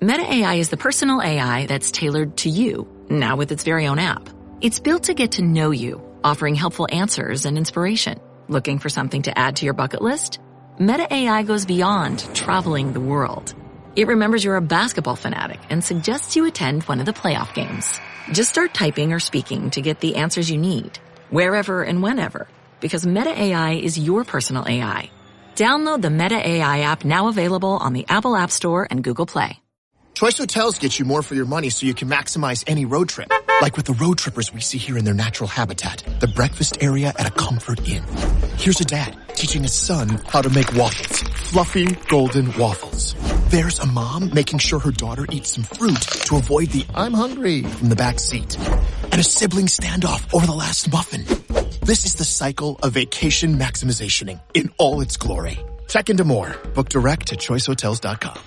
Meta AI is the personal AI that's tailored to you, now with its very own app. It's built to get to know you, offering helpful answers and inspiration. Looking for something to add to your bucket list? Meta AI goes beyond traveling the world. It remembers you're a basketball fanatic and suggests you attend one of the playoff games. Just start typing or speaking to get the answers you need, wherever and whenever, because Meta AI is your personal AI. Download the Meta AI app, now available on the Apple App Store and Google Play. Choice Hotels get you more for your money so you can maximize any road trip. Like with the road trippers we see here in their natural habitat, the breakfast area at a Comfort Inn. Here's a dad teaching his son how to make waffles, fluffy golden waffles. There's a mom making sure her daughter eats some fruit to avoid the "I'm hungry" from the back seat. And a sibling standoff over the last muffin. This is the cycle of vacation maximizationing in all its glory. Check into more. Book direct at choicehotels.com.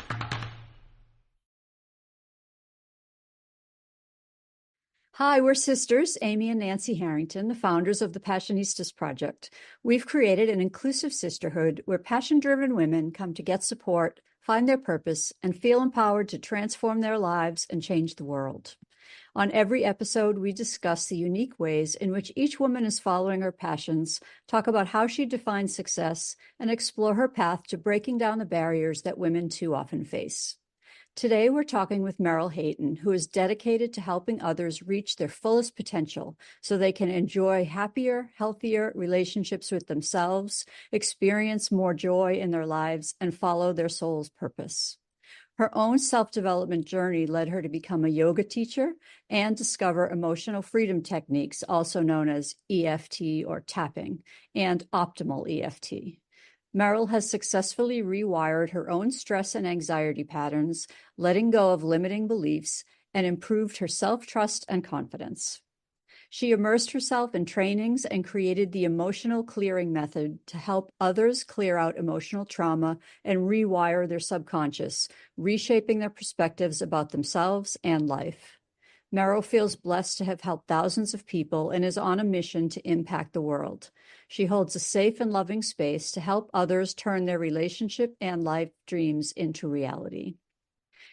Hi, we're sisters, Amy and Nancy Harrington, the founders of the Passionistas Project. We've created an inclusive sisterhood where passion-driven women come to get support, find their purpose, and feel empowered to transform their lives and change the world. On every episode, we discuss the unique ways in which each woman is following her passions, talk about how she defines success, and explore her path to breaking down the barriers that women too often face. Today, we're talking with Meryl Hayton, who is dedicated to helping others reach their fullest potential so they can enjoy happier, healthier relationships with themselves, experience more joy in their lives, and follow their soul's purpose. Her own self-development journey led her to become a yoga teacher and discover emotional freedom techniques, also known as EFT or tapping, and Optimal EFT. Meryl has successfully rewired her own stress and anxiety patterns, letting go of limiting beliefs, and improved her self-trust and confidence. She immersed herself in trainings and created the emotional clearing method to help others clear out emotional trauma and rewire their subconscious, reshaping their perspectives about themselves and life. Meryl feels blessed to have helped thousands of people and is on a mission to impact the world. She holds a safe and loving space to help others turn their relationship and life dreams into reality.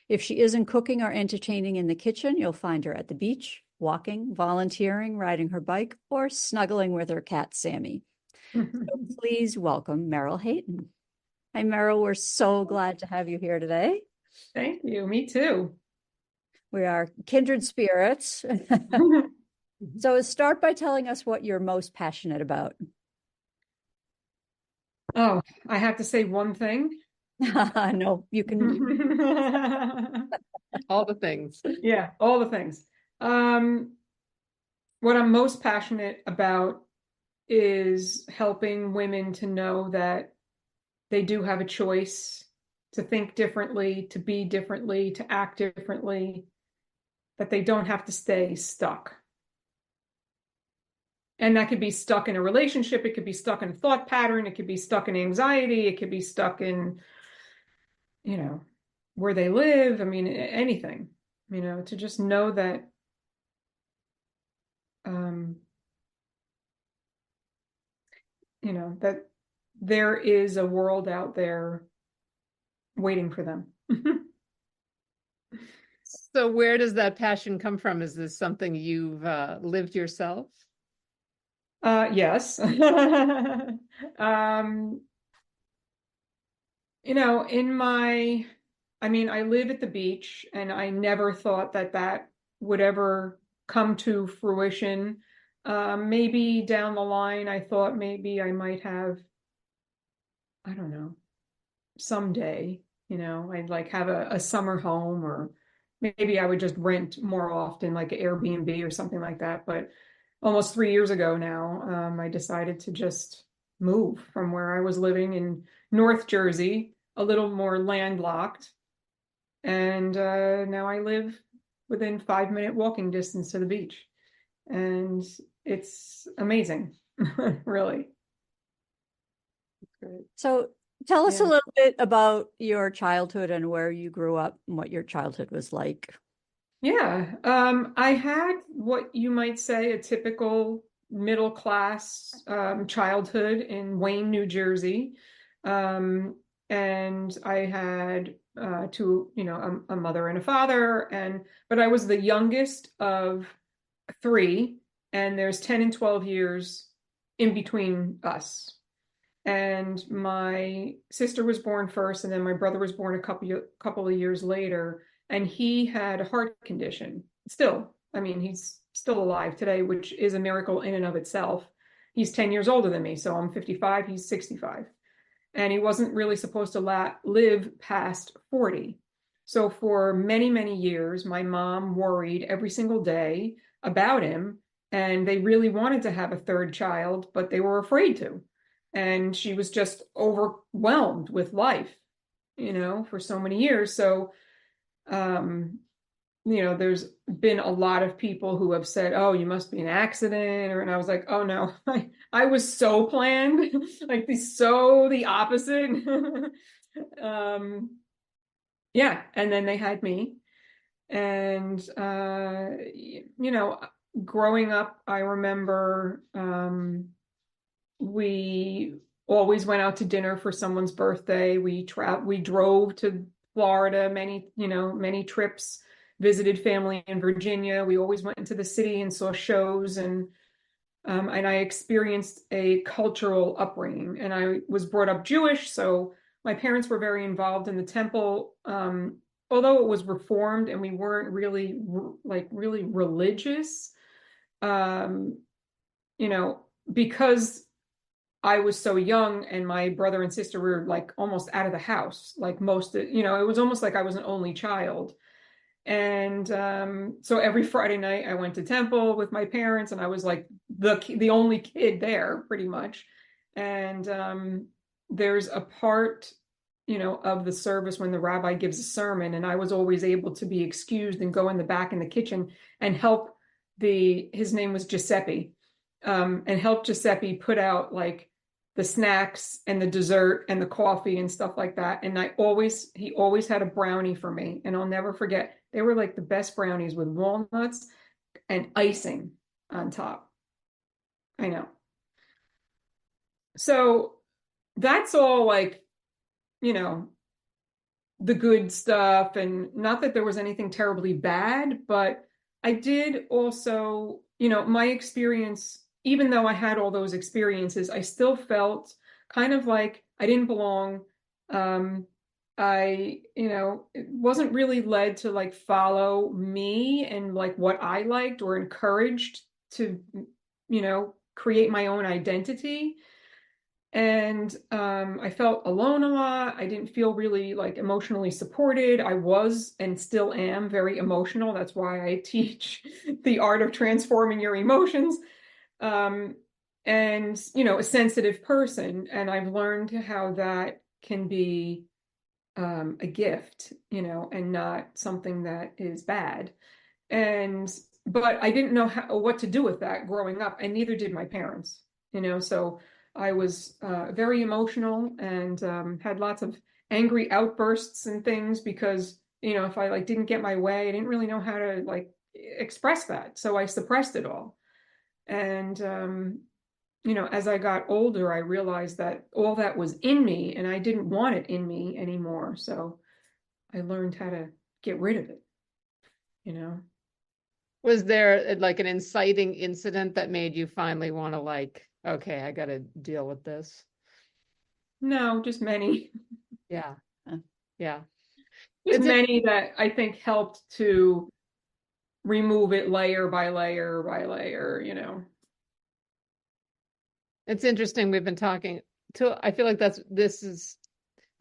If she isn't cooking or entertaining in the kitchen, you'll find her at the beach, walking, volunteering, riding her bike, or snuggling with her cat, Sammy. So please welcome Meryl Hayton. Hi, Meryl. We're so glad to have you here today. Thank you. Me too. We are kindred spirits. So start by telling us what you're most passionate about. Oh, I have to say one thing. No, you can. All the things. Yeah, all the things. What I'm most passionate about is helping women to know that they do have a choice to think differently, to be differently, to act differently, that they don't have to stay stuck. And that could be stuck in a relationship. It could be stuck in a thought pattern. It could be stuck in anxiety. It could be stuck in, where they live. I mean, anything, to just know that, that there is a world out there waiting for them. So where does that passion come from? Is this something you've lived yourself? Yes. I live at the beach, and I never thought that would ever come to fruition. Maybe down the line, I thought maybe I might have, I don't know, someday, I'd have a summer home, or maybe I would just rent more often, like an Airbnb or something like that. But almost 3 years ago now, I decided to just move from where I was living in North Jersey, a little more landlocked. And now I live within 5-minute walking distance to the beach. And it's amazing, really. Great. So tell us a little bit about your childhood and where you grew up and what your childhood was like. Yeah, I had what you might say a typical middle class childhood in Wayne, New Jersey. and I had two, a mother and a father, but I was the youngest of three, and there's 10 and 12 years in between us. And my sister was born first, and then my brother was born a couple of years later, and he had a heart condition. Still, I mean, he's still alive today, which is a miracle in and of itself. He's 10 years older than me, so I'm 55, he's 65. And he wasn't really supposed to live past 40. So for many, many years, my mom worried every single day about him, and they really wanted to have a third child, but they were afraid to. And she was just overwhelmed with life, for so many years. So, there's been a lot of people who have said, "Oh, you must be an accident," and I was like, "Oh no, I was so planned, like the opposite." Yeah, and then they had me, and growing up, I remember we always went out to dinner for someone's birthday. We drove to Florida, many trips, visited family in Virginia. We always went into the city and saw shows, and I experienced a cultural upbringing. And I was brought up Jewish, so my parents were very involved in the temple. Although it was reformed and we weren't really really religious, because I was so young and my brother and sister were like almost out of the house, like it was almost like I was an only child. And so every Friday night I went to temple with my parents, and I was like the only kid there pretty much. And there's a part, of the service when the rabbi gives a sermon, and I was always able to be excused and go in the back in the kitchen and help his name was Giuseppe, and help Giuseppe put out like the snacks and the dessert and the coffee and stuff like that. And he always had a brownie for me. And I'll never forget, they were like the best brownies with walnuts and icing on top. I know. So that's all like, the good stuff. And not that there was anything terribly bad, but I did also, my experience, even though I had all those experiences, I still felt kind of like I didn't belong. It wasn't really led to like follow me and like what I liked, or encouraged to, create my own identity. And I felt alone a lot. I didn't feel really like emotionally supported. I was and still am very emotional. That's why I teach the art of transforming your emotions. And, a sensitive person. And I've learned how that can be a gift, and not something that is bad. But I didn't know what to do with that growing up, and neither did my parents, so I was very emotional and had lots of angry outbursts and things because, if I like didn't get my way, I didn't really know how to like express that. So I suppressed it all. And, as I got older, I realized that all that was in me and I didn't want it in me anymore. So I learned how to get rid of it, Was there like an inciting incident that made you finally want to like, okay, I got to deal with this? No, just many. Yeah. Yeah. Just many that I think helped to remove it layer by layer by layer, It's interesting. We've been talking I feel like this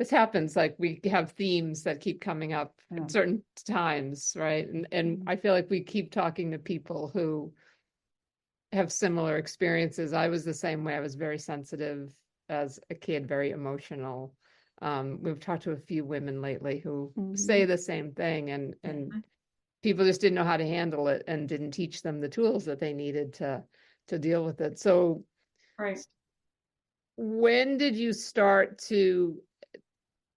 happens. Like we have themes that keep coming up at certain times, right? And I feel like we keep talking to people who have similar experiences. I was the same way. I was very sensitive as a kid, very emotional. We've talked to a few women lately who say the same thing, and people just didn't know how to handle it and didn't teach them the tools that they needed to deal with it. So right. When did you start to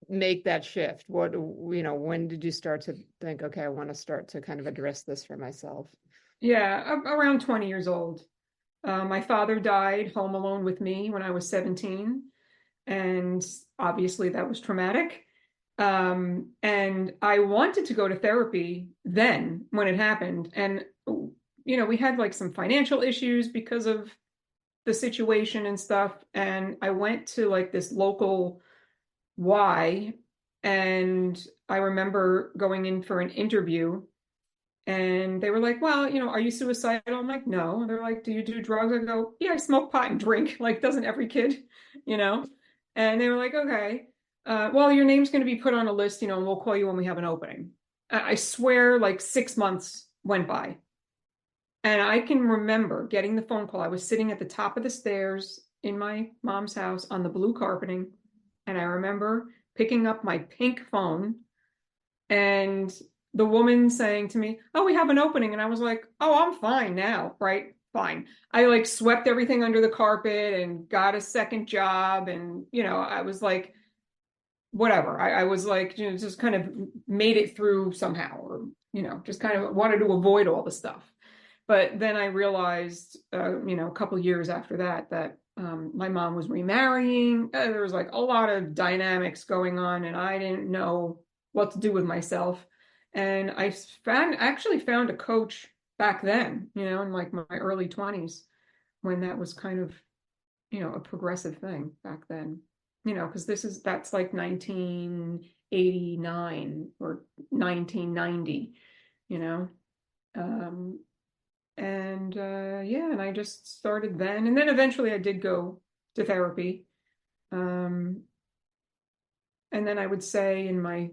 make that shift? When did you start to think, okay, I want to start to kind of address this for myself? Yeah, around 20 years old. My father died home alone with me when I was 17. And obviously that was traumatic. And I wanted to go to therapy then when it happened. And, we had like some financial issues because of the situation and stuff. And I went to like this local Y, and I remember going in for an interview, and they were like, well, are you suicidal? I'm like, no. They're like, do you do drugs? I go, yeah, I smoke pot and drink. Like, doesn't every kid, you know? And they were like, okay, well, your name's going to be put on a list, and we'll call you when we have an opening. I swear, like 6 months went by. And I can remember getting the phone call. I was sitting at the top of the stairs in my mom's house on the blue carpeting. And I remember picking up my pink phone and the woman saying to me, oh, we have an opening. And I was like, oh, I'm fine now, right? Fine. I like swept everything under the carpet and got a second job. And, I was like, whatever. I was like, just kind of made it through somehow, or, just kind of wanted to avoid all the stuff. But then I realized, a couple of years after that my mom was remarrying. There was like a lot of dynamics going on, and I didn't know what to do with myself. And I actually found a coach back then, in like my early 20s, when that was kind of, a progressive thing back then, because that's like 1989 or 1990, and I just started then. And then eventually I did go to therapy. And then I would say in my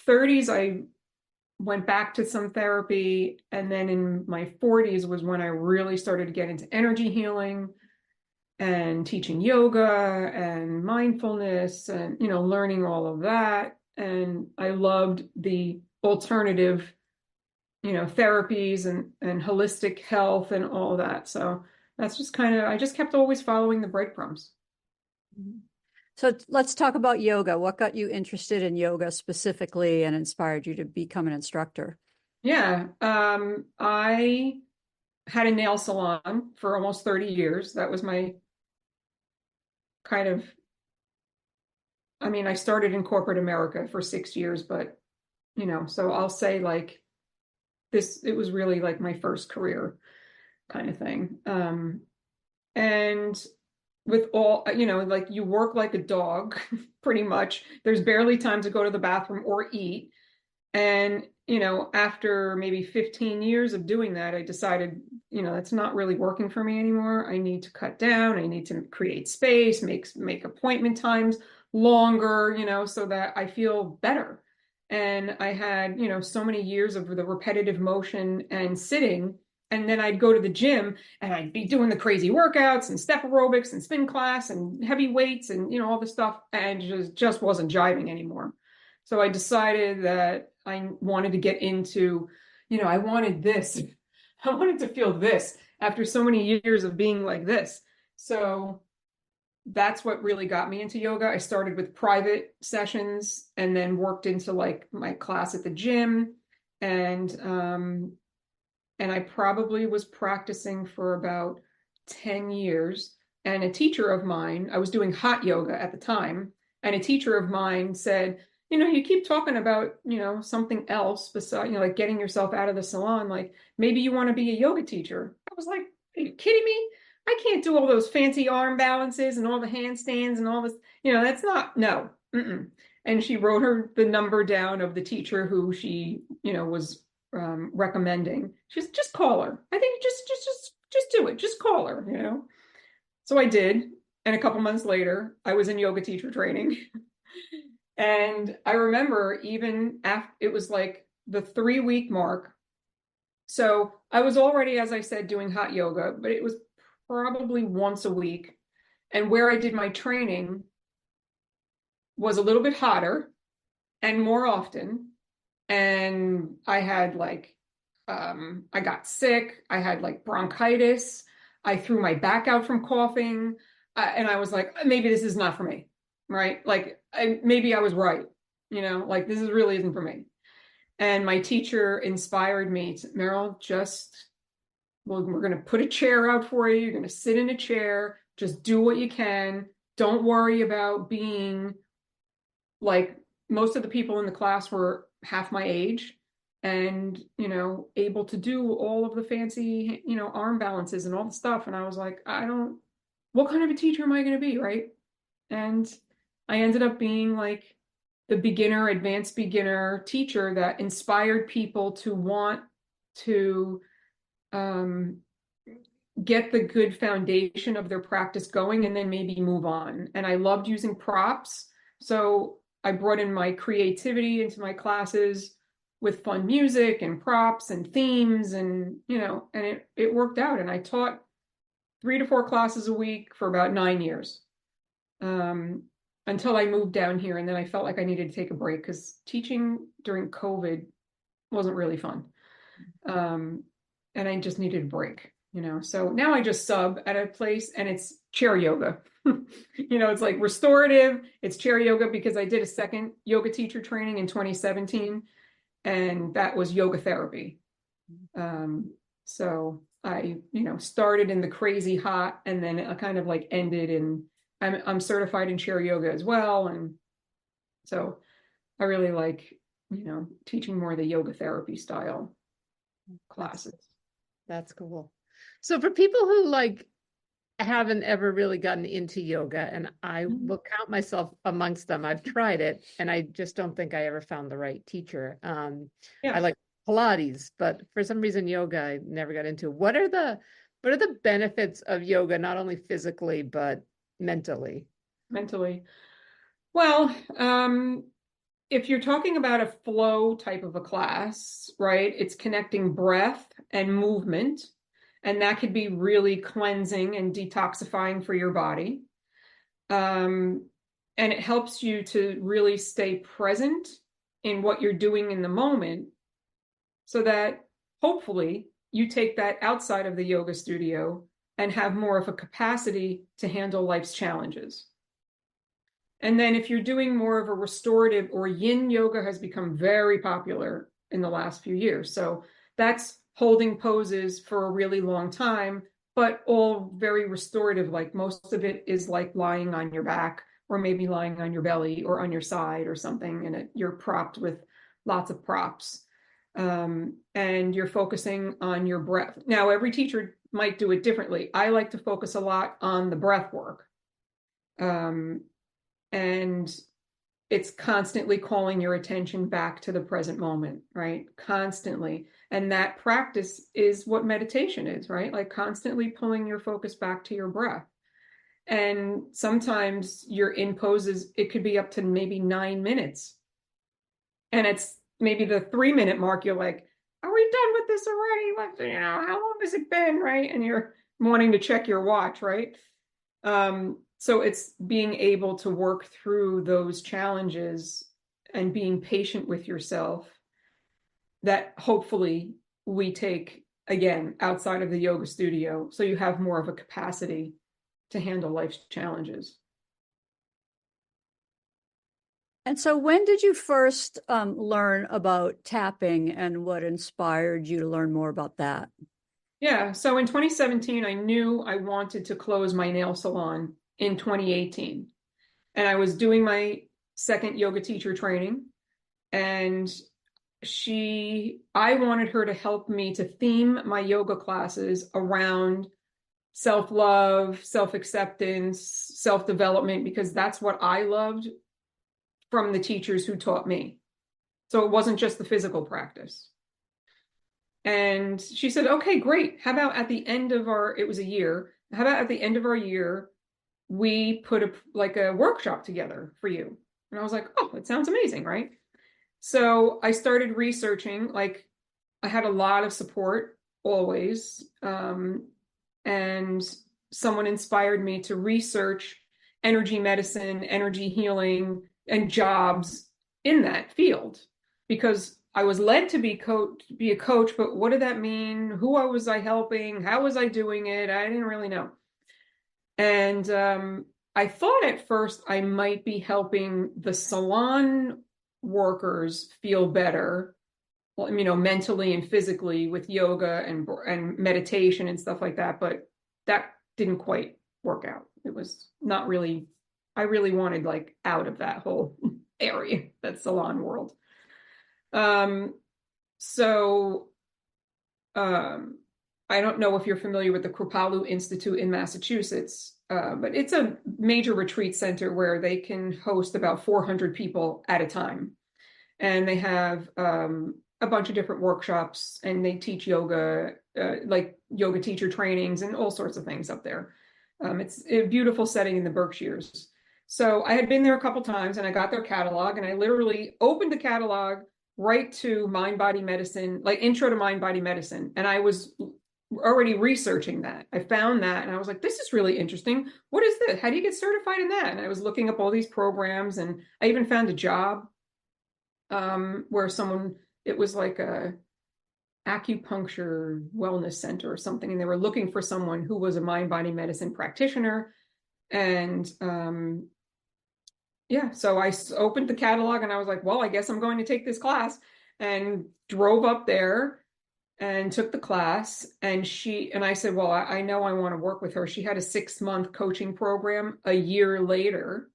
30s, I went back to some therapy. And then in my 40s was when I really started to get into energy healing and teaching yoga and mindfulness and, learning all of that. And I loved the alternative therapies and holistic health and all that. So that's just I just kept always following the breadcrumbs. So let's talk about yoga. What got you interested in yoga specifically and inspired you to become an instructor? Yeah. I had a nail salon for almost 30 years. That was my I started in corporate America for 6 years, but, so I'll say like, it was really like my first career kind of thing. And with all, like you work like a dog, pretty much. There's barely time to go to the bathroom or eat. And, after maybe 15 years of doing that, I decided, that's not really working for me anymore. I need to cut down. I need to create space, make appointment times longer, so that I feel better. And I had, so many years of the repetitive motion and sitting. And then I'd go to the gym and I'd be doing the crazy workouts and step aerobics and spin class and heavy weights and, all this stuff. And just wasn't jiving anymore. So I decided that I wanted to get into, I wanted this. I wanted to feel this after so many years of being like this. So that's what really got me into yoga. I started with private sessions and then worked into like my class at the gym. And I probably was practicing for about 10 years. And a teacher of mine, I was doing hot yoga at the time, and a teacher of mine said, you keep talking about, something else besides, like getting yourself out of the salon. Like maybe you want to be a yoga teacher. I was like, are you kidding me? I can't do all those fancy arm balances and all the handstands and all this, that's not, no. Mm-mm. And she wrote the number down of the teacher who she, was recommending. She's just call her. I think just do it. Just call her, So I did. And a couple months later, I was in yoga teacher training. And I remember even after it was like the 3-week mark. So I was already, as I said, doing hot yoga, but it was probably once a week. And where I did my training was a little bit hotter and more often. And I had like, I got sick. I had like bronchitis. I threw my back out from coughing. And I was like, maybe this is not for me. Right? Like, maybe I was right. Like this really isn't for me. And my teacher inspired me to, Meryl, we're going to put a chair out for you. You're going to sit in a chair. Just do what you can. don't worry about being like, most of the people in the class were half my age and, able to do all of the fancy, arm balances and all the stuff. And I was like, what kind of a teacher am I going to be? Right. And I ended up being like the beginner, advanced beginner teacher that inspired people to want to get the good foundation of their practice going and then maybe move on. And I loved using props. So I brought in my creativity into my classes with fun music and props and themes and, and it worked out. And I taught 3 to 4 classes a week for about 9 years. Until I moved down here, and then I felt like I needed to take a break because teaching during COVID wasn't really fun. And I just needed a break, So now I just sub at a place and it's chair yoga. It's like restorative, it's chair yoga because I did a second yoga teacher training in 2017, and that was yoga therapy. So I, started in the crazy hot and then I kind of like ended in, I'm certified in chair yoga as well. And so I really like, teaching more of the yoga therapy style classes. That's cool. So for people who like haven't ever really gotten into yoga, and I will count myself amongst them, I've tried it and I just don't think I ever found the right teacher. I like Pilates, but for some reason yoga I never got into. What are the benefits of yoga, not only physically but mentally? Well, if you're talking about a flow type of a class, right, it's connecting breath and movement, and that could be really cleansing and detoxifying for your body. And it helps you to really stay present in what you're doing in the moment so that hopefully you take that outside of the yoga studio and have more of a capacity to handle life's challenges. And then if you're doing more of a restorative, or yin yoga has become very popular in the last few years. So that's holding poses for a really long time, but all very restorative. Like most of it is like lying on your back or maybe lying on your belly or on your side or something. And you're propped with lots of props. And you're focusing on your breath. Now, every teacher might do it differently. I like to focus a lot on the breath work. And it's constantly calling your attention back to the present moment, right? Constantly. And that practice is what meditation is, right? Like constantly pulling your focus back to your breath. And sometimes you're in poses, it could be up to maybe 9 minutes. And it's maybe the 3-minute mark, you're like, are we done with this already? How long has it been, right? And you're wanting to check your watch, right? So it's being able to work through those challenges and being patient with yourself that hopefully we take, again, outside of the yoga studio, so you have more of a capacity to handle life's challenges. And so when did you first learn about tapping, and what inspired you to learn more about that? Yeah, so in 2017, I knew I wanted to close my nail salon in 2018. And I was doing my second yoga teacher training, and I wanted her to help me to theme my yoga classes around self-love, self-acceptance, self-development, because that's what I loved from the teachers who taught me. So it wasn't just the physical practice. And she said, okay, great. How about at the end of it was a year. How about at the end of our year, we put a workshop together for you? And I was like, oh, that sounds amazing, right? So I started researching, like I had a lot of support always. And someone inspired me to research energy medicine, energy healing, and jobs in that field, because I was led to be a coach, but what did that mean? Who was I helping? How was I doing it? I didn't really know. And I thought at first I might be helping the salon workers feel better, mentally and physically with yoga and meditation and stuff like that. But that didn't quite work out. It was not really I really wanted like out of that whole area, that salon world. So I don't know if you're familiar with the Kripalu Institute in Massachusetts, but it's a major retreat center where they can host about 400 people at a time. And they have a bunch of different workshops, and they teach yoga, like yoga teacher trainings and all sorts of things up there. It's a beautiful setting in the Berkshires. So I had been there a couple times, and I got their catalog, and I literally opened the catalog right to mind body medicine, like intro to mind body medicine. And I was already researching that. I found that, and I was like, this is really interesting. What is this? How do you get certified in that? And I was looking up all these programs, and I even found a job where it was like a acupuncture wellness center or something, and they were looking for someone who was a mind body medicine practitioner. And so I opened the catalog, and I was like, well, I guess I'm going to take this class, and drove up there and took the class. And I said, well, I know I want to work with her. She had a 6-month coaching program a year later.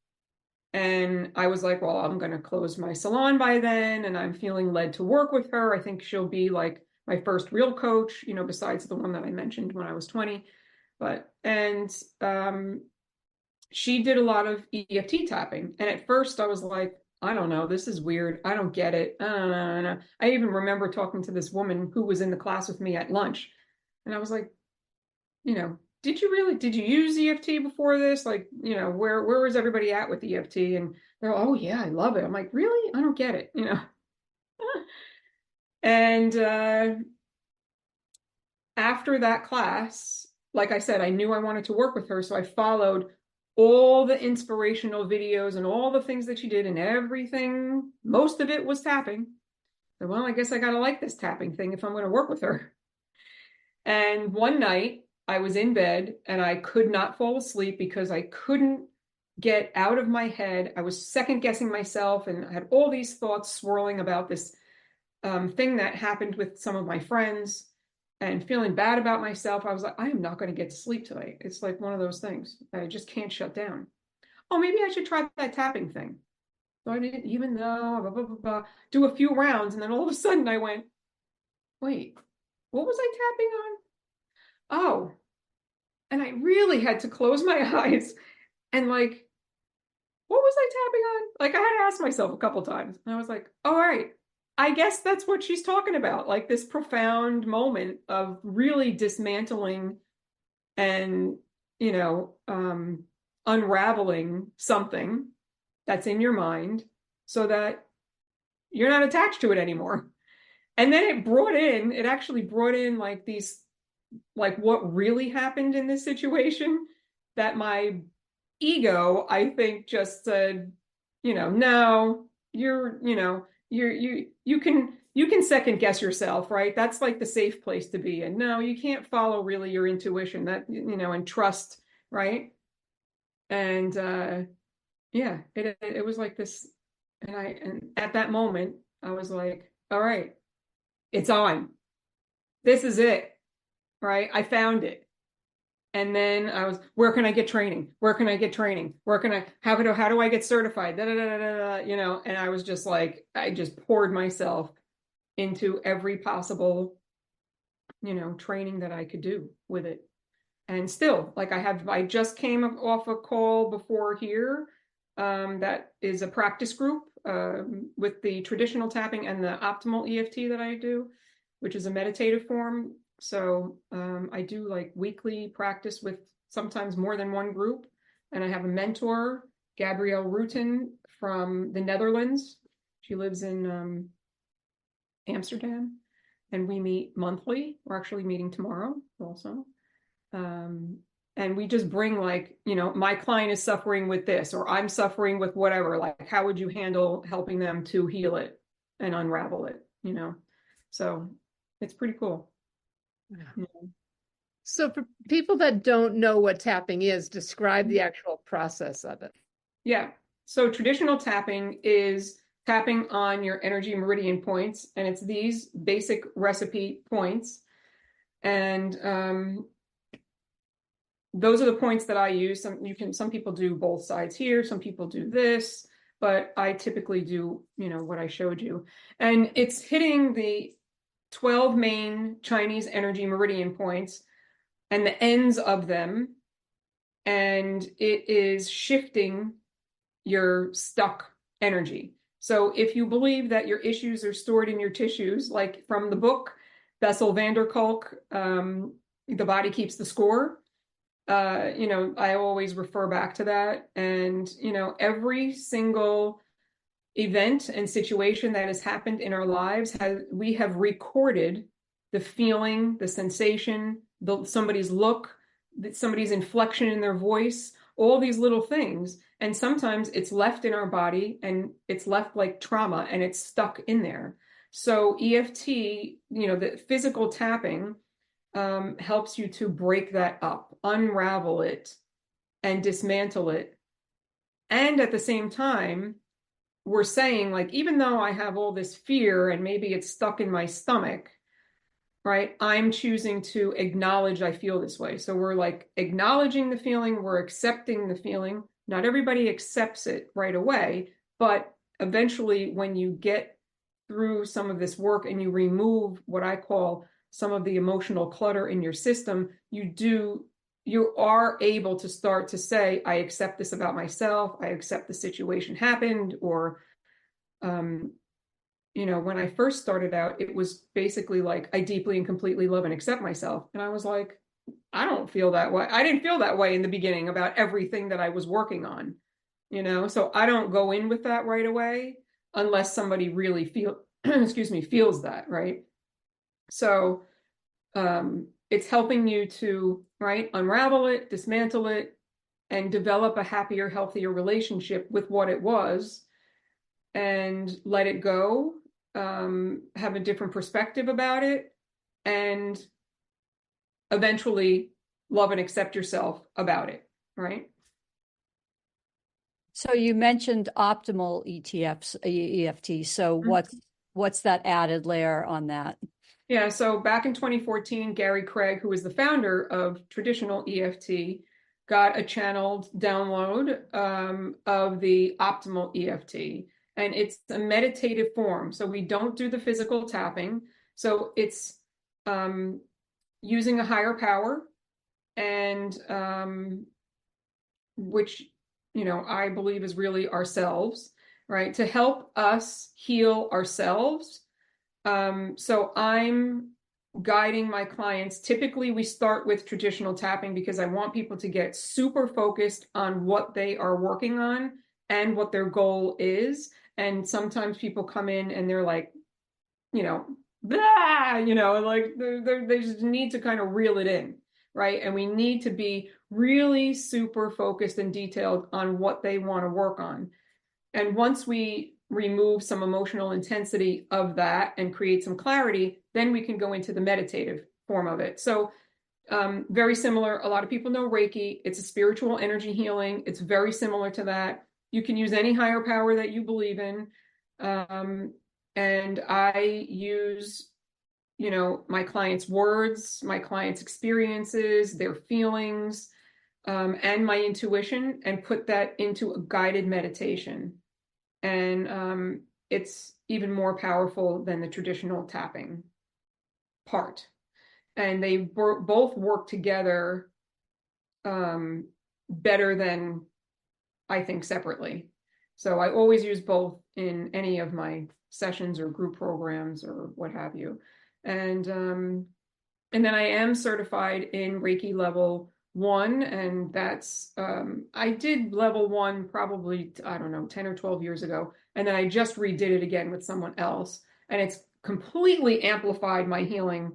And I was like, well, I'm going to close my salon by then, and I'm feeling led to work with her. I think she'll be like my first real coach, besides the one that I mentioned when I was 20. She did a lot of EFT tapping. And at first I was like, I don't know, this is weird. I don't get it. I even remember talking to this woman who was in the class with me at lunch. And I was like, did you use EFT before this? Like, where was everybody at with EFT? And they're, oh yeah, I love it. I'm like, really? I don't get it, And after that class, like I said, I knew I wanted to work with her. So I followed all the inspirational videos and all the things that she did, and everything, most of it was tapping. So, well, I guess I got to like this tapping thing if I'm going to work with her. And one night I was in bed and I could not fall asleep because I couldn't get out of my head. I was second guessing myself, and I had all these thoughts swirling about this thing that happened with some of my friends, and feeling bad about myself. I was like, I am not going to get to sleep tonight. It's like one of those things. I just can't shut down. Oh, maybe I should try that tapping thing. So I didn't, even though, blah, blah, blah, blah, do a few rounds. And then all of a sudden I went, wait, what was I tapping on? Oh, and I really had to close my eyes and like, what was I tapping on? Like, I had to ask myself a couple times. And I was like, all right, I guess that's what she's talking about. Like this profound moment of really dismantling and, unraveling something that's in your mind so that you're not attached to it anymore. And then it actually brought in like these, like what really happened in this situation, that my ego, I think, just said, no, you can second guess yourself, right? That's like the safe place to be. And no, you can't follow really your intuition, that, and trust, right? And it was like this. And at that moment, I was like, all right, it's on. This is it, right? I found it. And then I was, where can I get training? Where can I get training? How do I get certified? And I was just like, I just poured myself into every possible, training that I could do with it. And still, like I just came off a call before here, that is a practice group with the traditional tapping and the optimal EFT that I do, which is a meditative form. So I do like weekly practice with sometimes more than one group. And I have a mentor, Gabrielle Rutten from the Netherlands. She lives in Amsterdam, and we meet monthly. We're actually meeting tomorrow also. And we just bring like, my client is suffering with this, or I'm suffering with whatever, like, how would you handle helping them to heal it and unravel it, So it's pretty cool. Yeah. So for people that don't know what tapping is, describe the actual process of it. Yeah. So traditional tapping is tapping on your energy meridian points, and it's these basic recipe points. And those are the points that I use. Some people do both sides here, some people do this, but I typically do, what I showed you. And it's hitting the 12 main Chinese energy meridian points and the ends of them. And it is shifting your stuck energy. So if you believe that your issues are stored in your tissues, like from the book, Bessel van der Kolk, The Body Keeps the Score, I always refer back to that. And, every single event and situation that has happened in our lives, we have recorded the feeling, the sensation, somebody's look, somebody's inflection in their voice, all these little things. And sometimes it's left in our body and it's left like trauma and it's stuck in there. So EFT, the physical tapping, helps you to break that up, unravel it, and dismantle it. And at the same time, we're saying, like, even though I have all this fear and maybe it's stuck in my stomach, right? I'm choosing to acknowledge I feel this way. So we're like acknowledging the feeling, we're accepting the feeling. Not everybody accepts it right away, but eventually when you get through some of this work and you remove what I call some of the emotional clutter in your system, you are able to start to say, I accept this about myself, I accept the situation happened, or when I first started out, it was basically like, I deeply and completely love and accept myself. And I was like, I don't feel that way. I didn't feel that way in the beginning about everything that I was working on, so I don't go in with that right away unless somebody really feels that, right? So it's helping you to, right, unravel it, dismantle it, and develop a happier, healthier relationship with what it was, and let it go, have a different perspective about it, and eventually love and accept yourself about it, right? So you mentioned optimal EFT. So what's that added layer on that? Yeah, so back in 2014, Gary Craig, who was the founder of traditional EFT, got a channeled download of the optimal EFT. And it's a meditative form. So we don't do the physical tapping. So it's using a higher power, and which, I believe is really ourselves, right? To help us heal ourselves. So I'm guiding my clients. Typically, we start with traditional tapping because I want people to get super focused on what they are working on and what their goal is. And sometimes people come in and they're like, blah, like they just need to kind of reel it in, right? And we need to be really super focused and detailed on what they want to work on. And once we remove some emotional intensity of that and create some clarity, then we can go into the meditative form of it. So very similar. A lot of people know Reiki. It's a spiritual energy healing. It's very similar to that. You can use any higher power that you believe in. And I use, my clients' words, my clients' experiences, their feelings, and my intuition, and put that into a guided meditation. And it's even more powerful than the traditional tapping part. And they both work together better than I think separately. So I always use both in any of my sessions or group programs or what have you. And then I am certified in Reiki level 1, and that's I did level 1 probably, I don't know, 10 or 12 years ago, and then I just redid it again with someone else, and it's completely amplified my healing,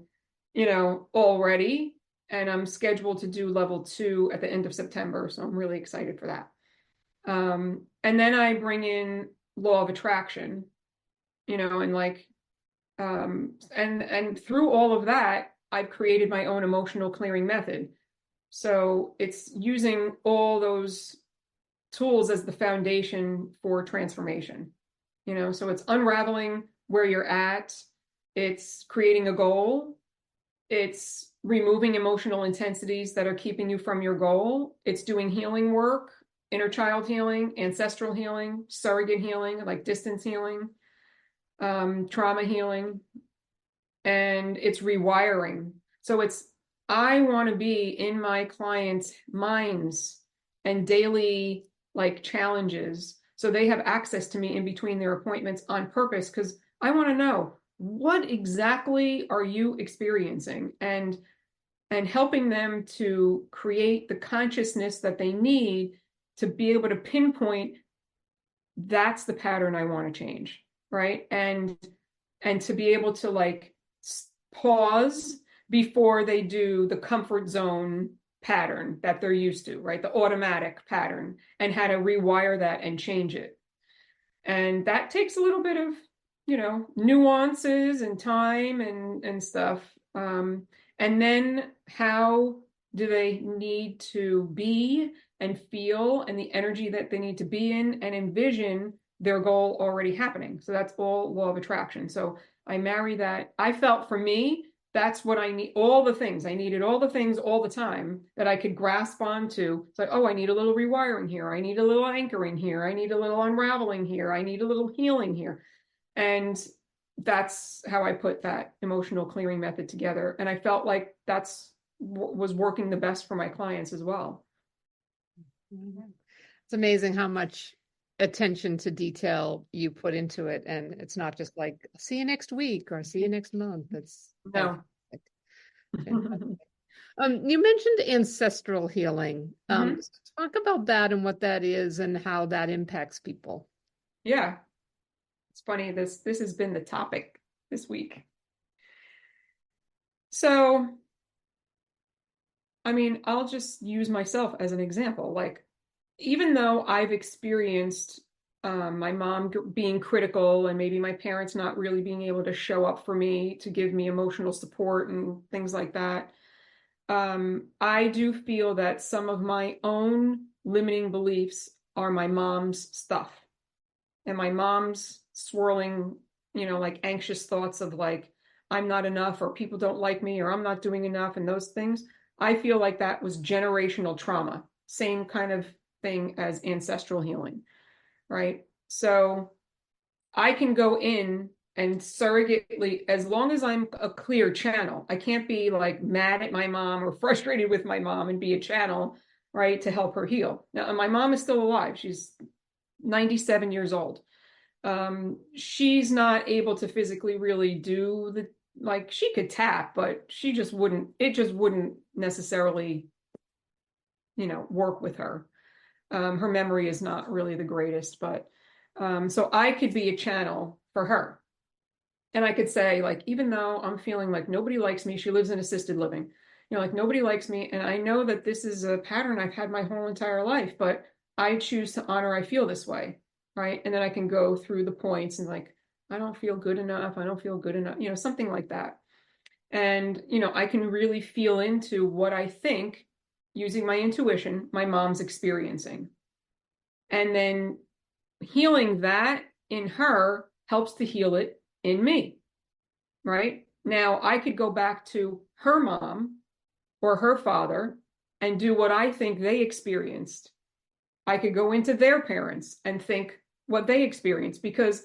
already. And I'm scheduled to do level 2 at the end of September, so I'm really excited for that. And then I bring in law of attraction, and like and through all of that, I've created my own emotional clearing method. So it's using all those tools as the foundation for transformation, so it's unraveling where you're at, it's creating a goal, it's removing emotional intensities that are keeping you from your goal. It's doing healing work, inner child healing, ancestral healing, surrogate healing, like distance healing, trauma healing, and it's rewiring. So I want to be in my clients' minds and daily like challenges, so they have access to me in between their appointments on purpose, because I want to know, what exactly are you experiencing, and helping them to create the consciousness that they need to be able to pinpoint, that's the pattern I want to change, right? And to be able to like pause before they do the comfort zone pattern that they're used to, right? The automatic pattern, and how to rewire that and change it. And that takes a little bit of, nuances and time and stuff. And then how do they need to be and feel, and the energy that they need to be in, and envision their goal already happening. So that's all law of attraction. So I marry that. I felt for me, that's what I need. All the things I needed, all the things all the time that I could grasp onto. It's like, oh, I need a little rewiring here. I need a little anchoring here. I need a little unraveling here. I need a little healing here. And that's how I put that emotional clearing method together. And I felt like was working the best for my clients as well. It's amazing how much attention to detail you put into it, and it's not just like see you next week or see you next month. It's no. You mentioned ancestral healing. Talk about that and what that is and how that impacts people. Yeah, it's funny, this has been the topic this week. So I mean, I'll just use myself as an example. Like, even though I've experienced my mom being critical, and maybe my parents not really being able to show up for me to give me emotional support and things like that, I do feel that some of my own limiting beliefs are my mom's stuff. And my mom's swirling, like anxious thoughts of like, I'm not enough, or people don't like me, or I'm not doing enough, and those things. I feel like that was generational trauma, same kind of thing as ancestral healing, right? So I can go in and surrogately, as long as I'm a clear channel. I can't be like mad at my mom or frustrated with my mom and be a channel, right, to help her heal. Now, my mom is still alive. She's 97 years old. She's not able to physically really do the, like, she could tap, but it just wouldn't necessarily, work with her. Her memory is not really the greatest, but so I could be a channel for her. And I could say, like, even though I'm feeling like nobody likes me, she lives in assisted living, like nobody likes me. And I know that this is a pattern I've had my whole entire life, but I choose to honor I feel this way, right? And then I can go through the points and like, I don't feel good enough. I don't feel good enough, something like that. And, I can really feel into what I think, using my intuition, my mom's experiencing. And then healing that in her helps to heal it in me, right? Now, I could go back to her mom or her father and do what I think they experienced. I could go into their parents and think what they experienced, because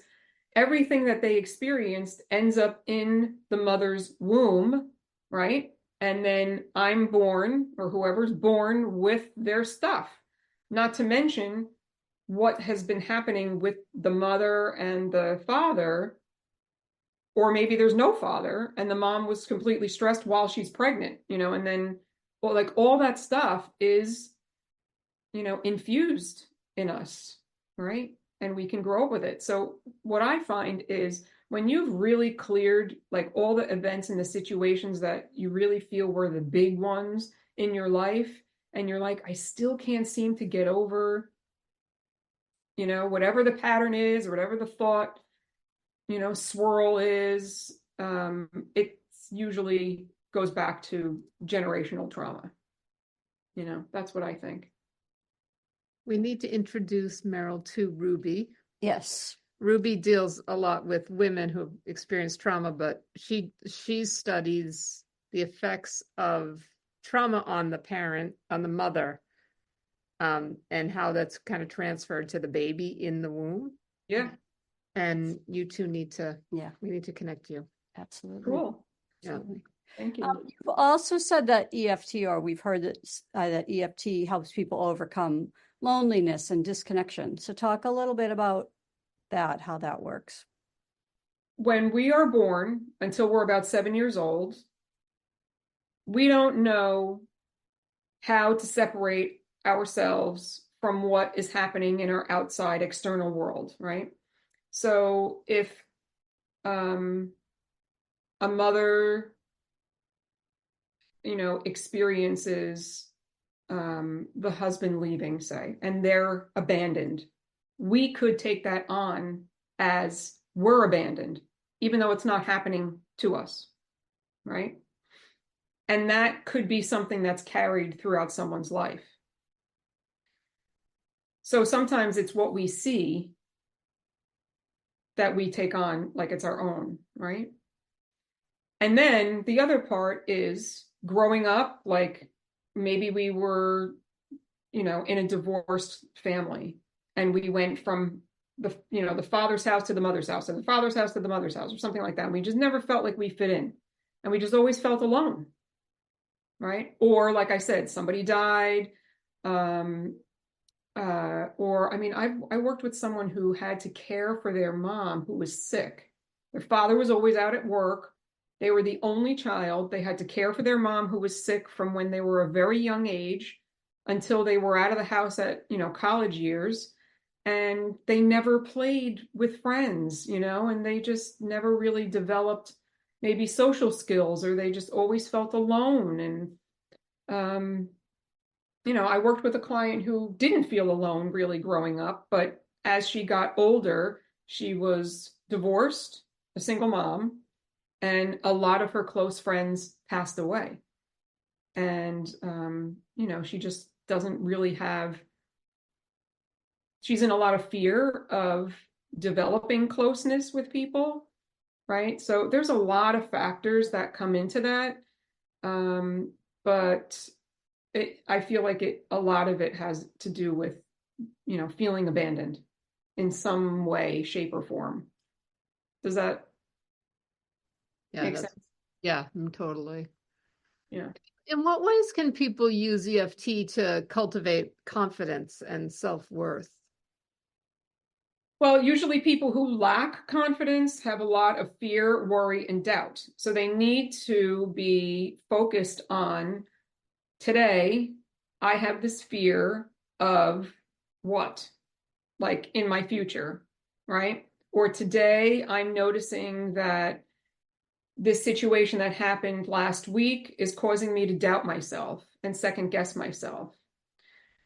everything that they experienced ends up in the mother's womb, right? And then I'm born, or whoever's born, with their stuff. Not to mention what has been happening with the mother and the father, or maybe there's no father and the mom was completely stressed while she's pregnant, and then, well, like all that stuff is, infused in us, right? And we can grow up with it. So what I find is, when you've really cleared like all the events and the situations that you really feel were the big ones in your life, and you're like, I still can't seem to get over, whatever the pattern is, or whatever the thought, swirl is, it usually goes back to generational trauma. That's what I think. We need to introduce Meryl to Ruby. Yes. Ruby deals a lot with women who have experienced trauma, but she studies the effects of trauma on the parent, on the mother, and how that's kind of transferred to the baby in the womb. Yeah. And you two need to, Yeah. we need to connect you. Absolutely. Cool. Yeah. Absolutely. Thank you. You've also said that EFT, or we've heard that EFT helps people overcome loneliness and disconnection. So talk a little bit about that, how that works. When we are born, until we're about 7 years old, we don't know how to separate ourselves from what is happening in our outside external world, right? So if a mother, experiences the husband leaving, say, and they're abandoned, we could take that on as we're abandoned, even though it's not happening to us, right? And that could be something that's carried throughout someone's life. So sometimes it's what we see that we take on like it's our own, right? And then the other part is growing up, like maybe we were, in a divorced family, and we went from the father's house to the mother's house, and the father's house to the mother's house, or something like that. And we just never felt like we fit in, and we just always felt alone, right? Or like I said, somebody died, or I mean, I worked with someone who had to care for their mom who was sick. Their father was always out at work. They were the only child. They had to care for their mom who was sick from when they were a very young age until they were out of the house at, college years. And they never played with friends, and they just never really developed maybe social skills, or they just always felt alone. And, I worked with a client who didn't feel alone really growing up, but as she got older, she was divorced, a single mom, and a lot of her close friends passed away. And, she just doesn't really she's in a lot of fear of developing closeness with people, right? So there's a lot of factors that come into that. But I feel like a lot of it has to do with, feeling abandoned in some way, shape, or form. Does that make sense? Yeah, totally. Yeah. In what ways can people use EFT to cultivate confidence and self-worth? Well, usually people who lack confidence have a lot of fear, worry, and doubt. So they need to be focused on, today, I have this fear of what? Like in my future, right? Or today I'm noticing that this situation that happened last week is causing me to doubt myself and second guess myself.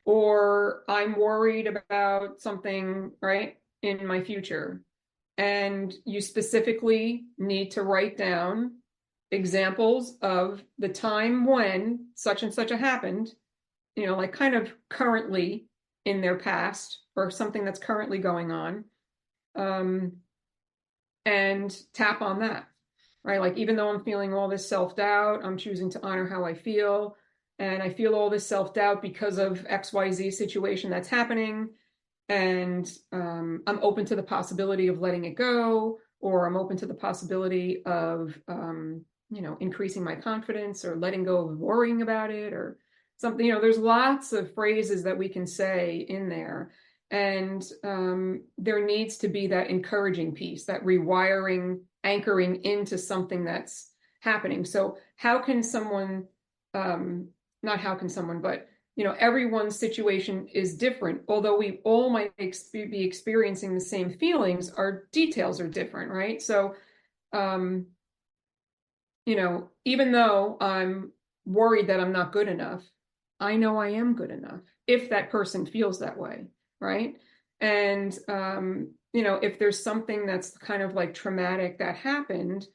Or I'm worried about something, right, in my future. And you specifically need to write down examples of the time when such and such a happened, like kind of currently in their past, or something that's currently going on, and tap on that, right? Like, even though I'm feeling all this self-doubt, I'm choosing to honor how I feel. And I feel all this self-doubt because of XYZ situation that's happening. And I'm open to the possibility of letting it go, or I'm open to the possibility of, increasing my confidence, or letting go of worrying about it, or something. There's lots of phrases that we can say in there. And there needs to be that encouraging piece, that rewiring, anchoring into something that's happening. So how can someone, not how can someone, but everyone's situation is different. Although we all might be experiencing the same feelings, our details are different, right? So, even though I'm worried that I'm not good enough, I know I am good enough if that person feels that way, right? And, if there's something that's kind of like traumatic that happened,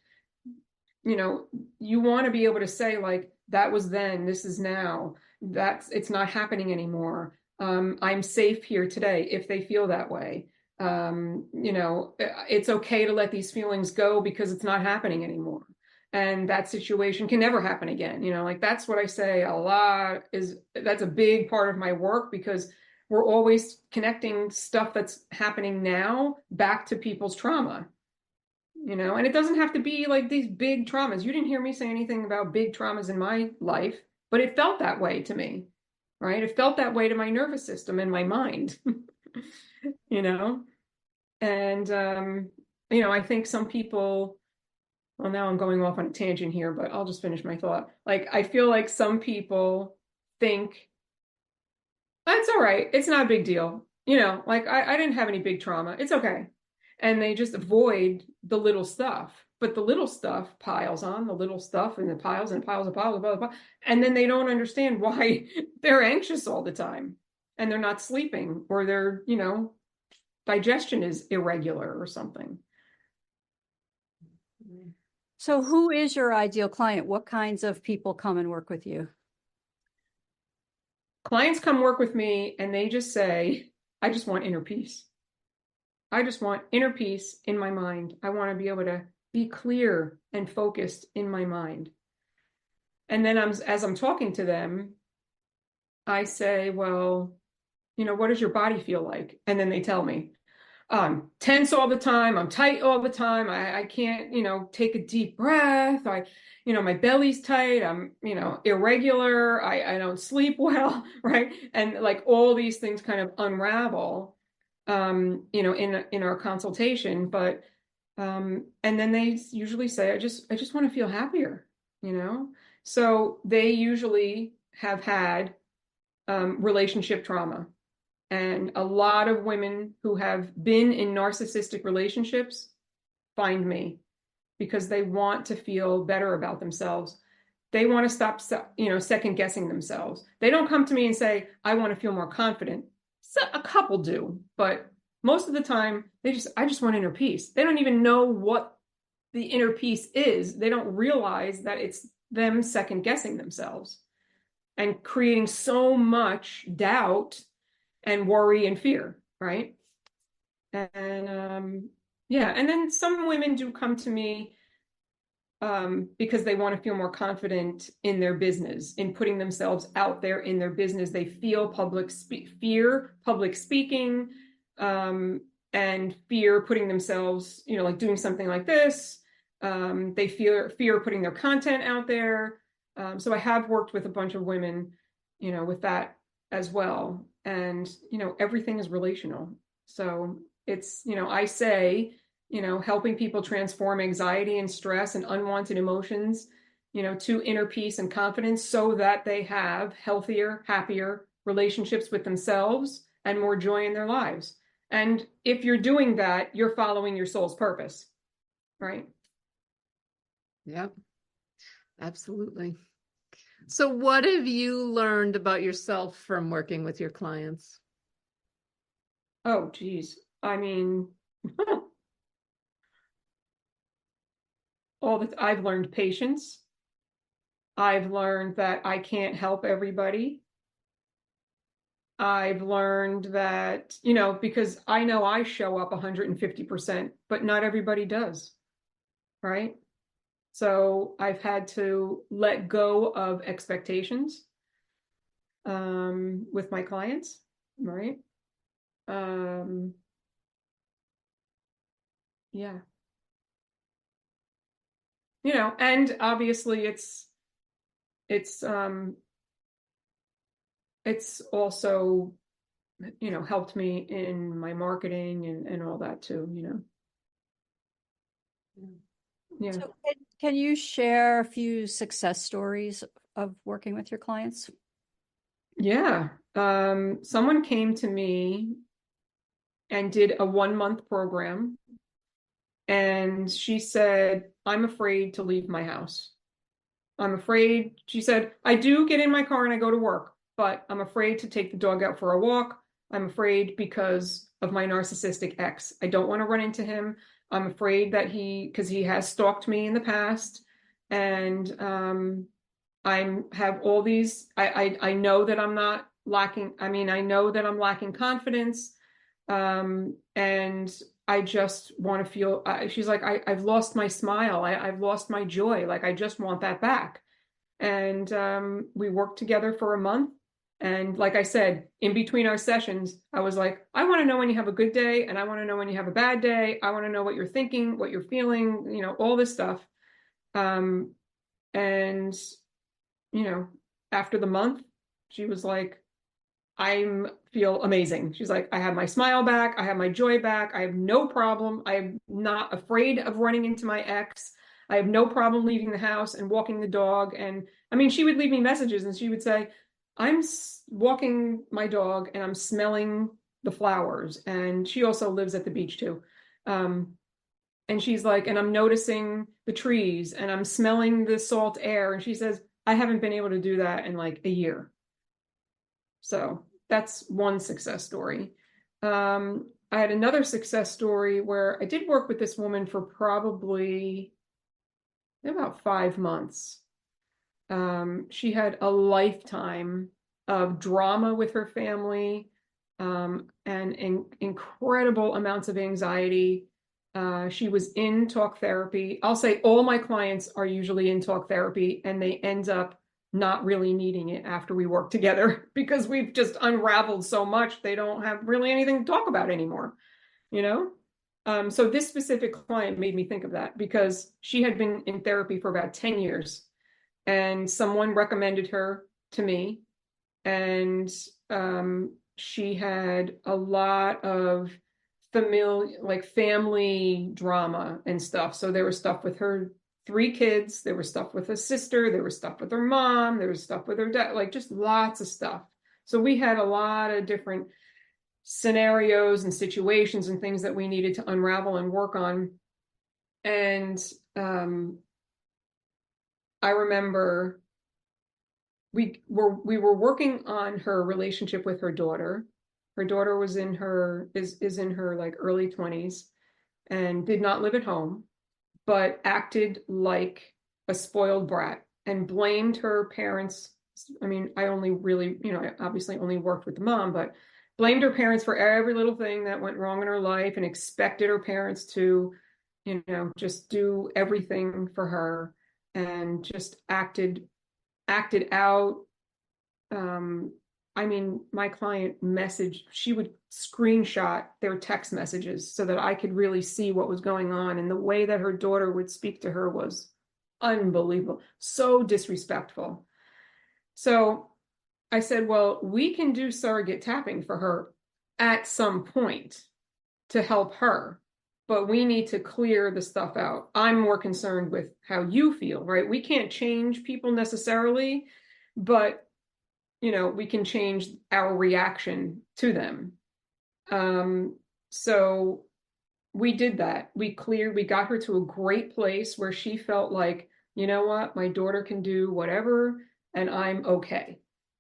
you want to be able to say, like, that was then, this is now. It's not happening anymore. I'm safe here today if they feel that way. It's okay to let these feelings go because it's not happening anymore. and that situation can never happen again. Like that's what I say a lot, that's a big part of my work, because we're always connecting stuff that's happening now back to people's trauma. And it doesn't have to be like these big traumas. You didn't hear me say anything about big traumas in my life, but it felt that way to me, right? It felt that way to my nervous system and my mind, and, I think some people, well, now I'm going off on a tangent here, but I'll just finish my thought. Like, I feel like some people think, that's all right. It's not a big deal. Like I didn't have any big trauma. It's okay. And they just avoid the little stuff. But the little stuff piles on, the little stuff, and the piles and piles and piles and piles. And then they don't understand why they're anxious all the time, and they're not sleeping, or their, digestion is irregular or something. So who is your ideal client? What kinds of people come and work with you? Clients come work with me and they just say, I just want inner peace. I just want inner peace in my mind. I want to be able to be clear and focused in my mind. And then as I'm talking to them, I say, well, what does your body feel like? And then they tell me, I'm tense all the time. I'm tight all the time. I can't, take a deep breath. My belly's tight. I'm, irregular. I don't sleep well. Right. And like all these things kind of unravel, in our consultation. But, and then they usually say, I just want to feel happier, So they usually have had, relationship trauma. And a lot of women who have been in narcissistic relationships find me because they want to feel better about themselves. They want to stop, second guessing themselves. They don't come to me and say, I want to feel more confident. So a couple do, but most of the time I just want inner peace. They don't even know what the inner peace is. They don't realize that it's them second guessing themselves and creating so much doubt and worry and fear, right? And and then some women do come to me because they want to feel more confident in their business, in putting themselves out there in their business. They feel fear public speaking, and fear putting themselves, like doing something like this. They fear putting their content out there. So I have worked with a bunch of women, with that as well. And, everything is relational. So it's, I say, helping people transform anxiety and stress and unwanted emotions, to inner peace and confidence so that they have healthier, happier relationships with themselves and more joy in their lives. And if you're doing that, you're following your soul's purpose, right? Yep, absolutely. So what have you learned about yourself from working with your clients? Oh, geez. I mean, I've learned patience. I've learned that I can't help everybody. I've learned that, because I know I show up 150%, but not everybody does, right? So I've had to let go of expectations with my clients, right? Yeah. And obviously it's also, helped me in my marketing and all that too, Yeah. So can you share a few success stories of working with your clients? Yeah. Someone came to me and did a 1-month program. And she said, I'm afraid to leave my house. I'm afraid, she said, I do get in my car and I go to work, but I'm afraid to take the dog out for a walk. I'm afraid because of my narcissistic ex. I don't want to run into him. I'm afraid that because he has stalked me in the past. And I have all these, I know that I'm not lacking. I mean, I know that I'm lacking confidence. And I just want to feel, she's like, I've lost my smile. I've lost my joy. Like, I just want that back. And we worked together for a month. And like I said, in between our sessions, I was like, I want to know when you have a good day, and I want to know when you have a bad day. I want to know what you're thinking, what you're feeling, you know, all this stuff. And, you know, after the month, she was like, I feel amazing. She's like, I have my smile back. I have my joy back. I have no problem. I'm not afraid of running into my ex. I have no problem leaving the house and walking the dog. And I mean, she would leave me messages and she would say, I'm walking my dog and I'm smelling the flowers. And she also lives at the beach too. And she's like, and I'm noticing the trees and I'm smelling the salt air. And she says, I haven't been able to do that in like a year. So that's one success story. I had another success story where I did work with this woman for probably about 5 months. She had a lifetime of drama with her family, and incredible amounts of anxiety. She was in talk therapy. I'll say all my clients are usually in talk therapy, and they end up not really needing it after we work together because we've just unraveled so much. They don't have really anything to talk about anymore, you know? So this specific client made me think of that because she had been in therapy for about 10 years and someone recommended her to me. And she had a lot of family drama and stuff. So there was stuff with her 3 kids, there was stuff with her sister, there was stuff with her mom, there was stuff with her dad, like just lots of stuff. So we had a lot of different scenarios and situations and things that we needed to unravel and work on. And I remember we were working on her relationship with her daughter. Her daughter was in her is in her like early 20s and did not live at home, but acted like a spoiled brat and blamed her parents. I mean, I only really, you know, I obviously only worked with the mom, but blamed her parents for every little thing that went wrong in her life and expected her parents to, you know, just do everything for her and just acted out. I mean, my client she would screenshot their text messages so that I could really see what was going on. And the way that her daughter would speak to her was unbelievable, so disrespectful. So I said, well, we can do surrogate tapping for her at some point to help her, but we need to clear the stuff out. I'm more concerned with how you feel, right? We can't change people necessarily, but you know, we can change our reaction to them. So we did that. We got her to a great place where she felt like, you know what, my daughter can do whatever and I'm okay,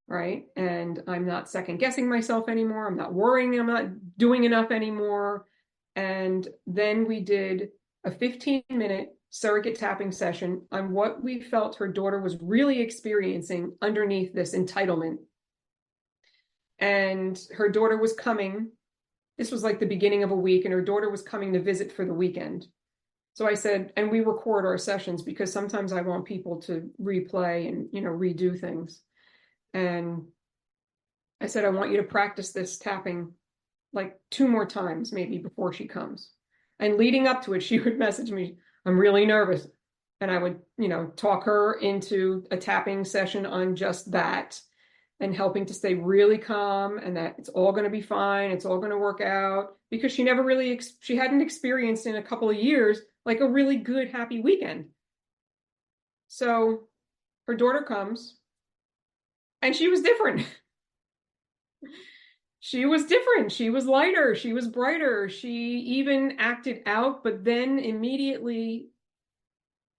right? And I'm not second guessing myself anymore. I'm not worrying. I'm not doing enough anymore. And then we did a 15-minute surrogate tapping session on what we felt her daughter was really experiencing underneath this entitlement. And her daughter was coming. This was like the beginning of a week, and her daughter was coming to visit for the weekend. So I said, and we record our sessions because sometimes I want people to replay and, you know, redo things. And I said, I want you to practice this tapping like 2 more times, maybe before she comes. And leading up to it, she would message me, I'm really nervous. And I would, you know, talk her into a tapping session on just that and helping to stay really calm and that it's all going to be fine. It's all going to work out because she never really, she hadn't experienced in a couple of years, like a really good, happy weekend. So her daughter comes and she was different. She was different. She was lighter. She was brighter. She even acted out, but then immediately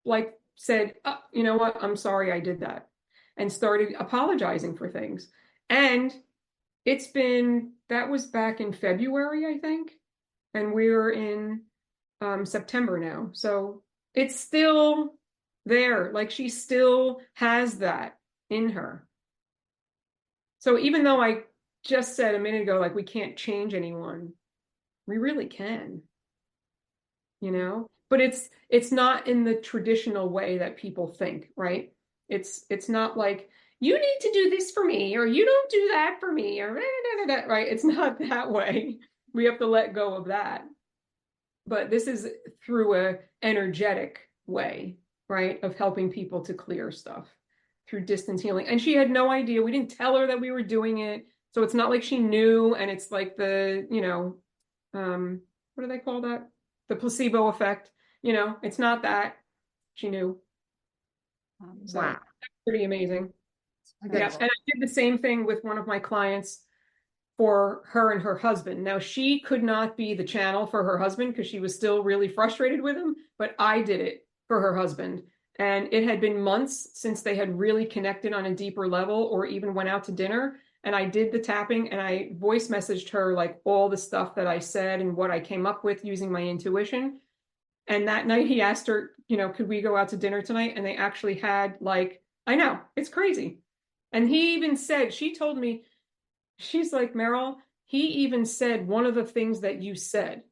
like said, oh, you know what? I'm sorry I did that. And started apologizing for things. And that was back in February, I think. And we're in September now. So it's still there. Like she still has that in her. So even though I just said a minute ago, like we can't change anyone, we really can. you know, but it's not in the traditional way that people think, right? It's not like, you need to do this for me, or you don't do that for me, or right? It's not that way. We have to let go of that. But this is through a energetic way, right, of helping people to clear stuff through distance healing. And she had no idea. We didn't tell her that we were doing it. So it's not like she knew, and it's like the, what do they call that? The placebo effect. It's not that. She knew. So Wow. that's pretty amazing. Okay. Yeah. And I did the same thing with one of my clients for her and her husband. Now, she could not be the channel for her husband because she was still really frustrated with him, but I did it for her husband. And it had been months since they had really connected on a deeper level or even went out to dinner. And I did the tapping, and I voice messaged her like all the stuff that I said and what I came up with using my intuition. And that night he asked her, could we go out to dinner tonight? And they actually had, like, I know, it's crazy. And he even said, she told me, she's like, Meryl, he even said one of the things that you said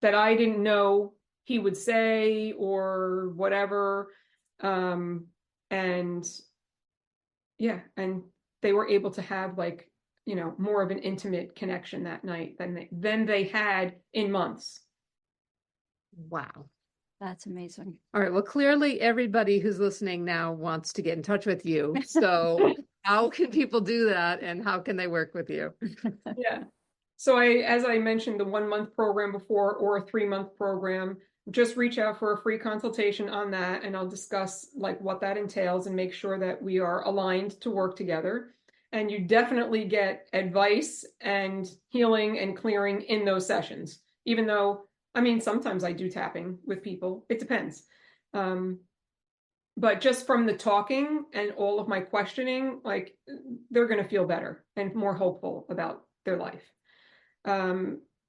that I didn't know he would say or whatever. And yeah, and they were able to have, like, more of an intimate connection that night than they had in months. Wow. That's amazing. All right. Well, clearly everybody who's listening now wants to get in touch with you. So how can people do that, and how can they work with you? Yeah. So as I mentioned, the 1-month program before, or a 3-month program, just reach out for a free consultation on that, and I'll discuss like what that entails and make sure that we are aligned to work together. And you definitely get advice and healing and clearing in those sessions, even though, I mean, sometimes I do tapping with people. It depends. But just from the talking and all of my questioning, like, they're going to feel better and more hopeful about their life.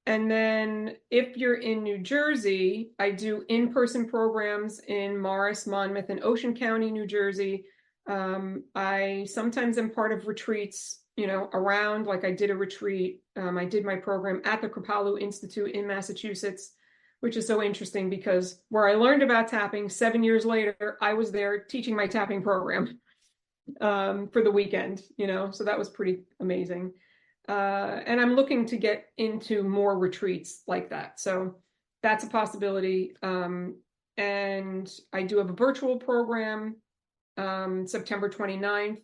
And then if you're in New Jersey, I do in-person programs in Morris, Monmouth, and Ocean County, New Jersey. I sometimes am part of retreats, around, like I did a retreat. I did my program at the Kripalu Institute in Massachusetts, which is so interesting because where I learned about tapping 7 years later, I was there teaching my tapping program for the weekend, so that was pretty amazing. And I'm looking to get into more retreats like that. So that's a possibility. And I do have a virtual program, September 29th.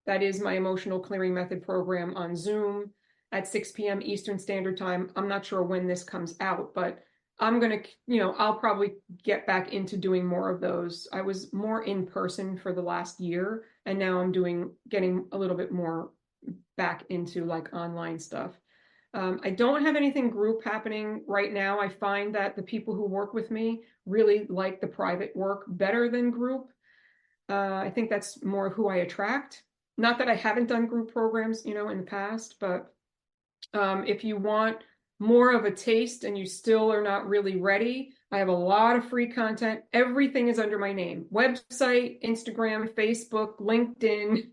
That is my emotional clearing method program on Zoom at 6 p.m. Eastern Standard Time. I'm not sure when this comes out, but I'm going to, I'll probably get back into doing more of those. I was more in person for the last year, and now I'm getting a little bit more back into like online stuff. I don't have anything group happening right now. I find that the people who work with me really like the private work better than group. I think that's more who I attract. Not that I haven't done group programs, in the past, but if you want more of a taste and you still are not really ready, I have a lot of free content. Everything is under my name: website, Instagram, Facebook, LinkedIn,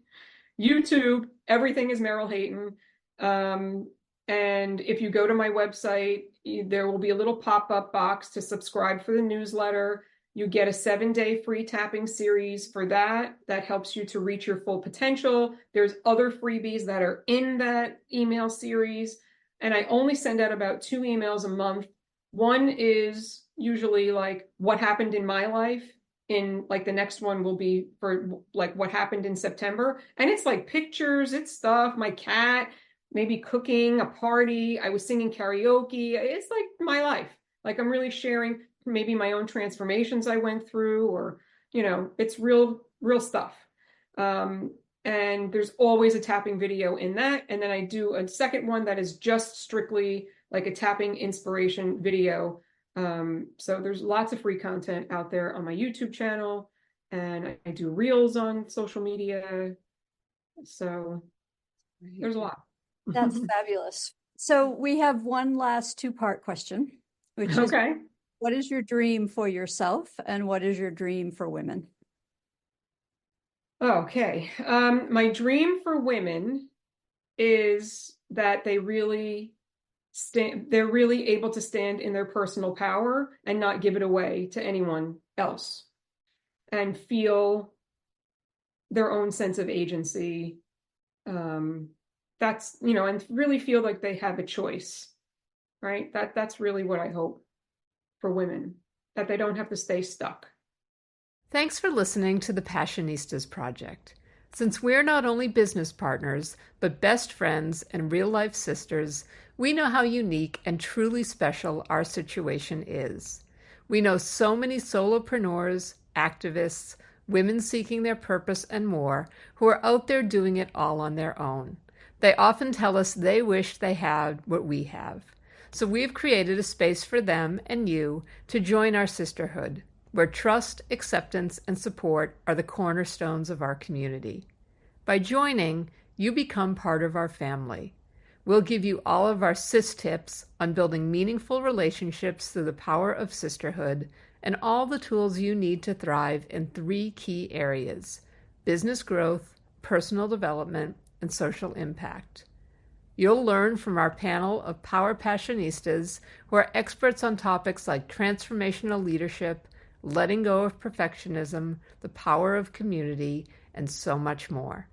YouTube. Everything is Meryl Hayton. And if you go to my website, there will be a little pop-up box to subscribe for the newsletter. You get a 7-day free tapping series for that. That helps you to reach your full potential. There's other freebies that are in that email series. And I only send out about 2 emails a month. One is usually like what happened in my life. In like the next one will be for like what happened in September. And it's like pictures, it's stuff, my cat, maybe cooking, a party. I was singing karaoke. It's like my life. Like I'm really sharing maybe my own transformations I went through, or, it's real stuff. And there's always a tapping video in that. And then I do a second one that is just strictly like a tapping inspiration video. So there's lots of free content out there on my YouTube channel, and I do reels on social media. So there's a lot. That's fabulous. So we have one last 2-part question, which is, okay. What is your dream for yourself, and what is your dream for women? Okay. My dream for women is that they really they're really able to stand in their personal power and not give it away to anyone else, and feel their own sense of agency. That's, and really feel like they have a choice, right? That's really what I hope for women, that they don't have to stay stuck. Thanks for listening to the Passionistas Project. Since we're not only business partners, but best friends and real-life sisters, we know how unique and truly special our situation is. We know so many solopreneurs, activists, women seeking their purpose, and more, who are out there doing it all on their own. They often tell us they wish they had what we have. So we've created a space for them and you to join our sisterhood, where trust, acceptance, and support are the cornerstones of our community. By joining, you become part of our family. We'll give you all of our sis tips on building meaningful relationships through the power of sisterhood, and all the tools you need to thrive in 3 key areas: business growth, personal development, and social impact. You'll learn from our panel of power passionistas who are experts on topics like transformational leadership, letting go of perfectionism, the power of community, and so much more.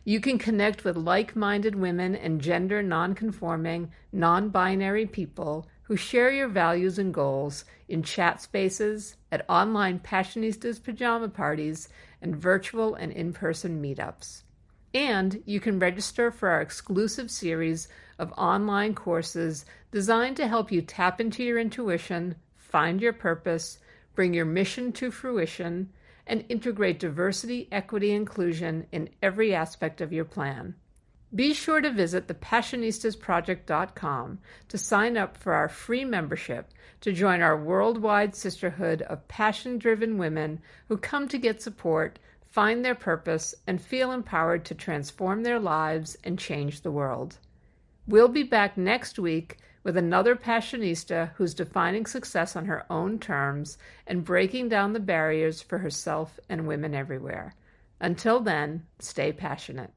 You can connect with like-minded women and gender non-conforming, non-binary people who share your values and goals in chat spaces, at online Passionistas pajama parties, and virtual and in-person meetups. And you can register for our exclusive series of online courses designed to help you tap into your intuition, find your purpose, bring your mission to fruition, and integrate diversity, equity, inclusion in every aspect of your plan. Be sure to visit thepassionistasproject.com to sign up for our free membership to join our worldwide sisterhood of passion-driven women who come to get support, find their purpose, and feel empowered to transform their lives and change the world. We'll be back next week with another passionista who's defining success on her own terms and breaking down the barriers for herself and women everywhere. Until then, stay passionate.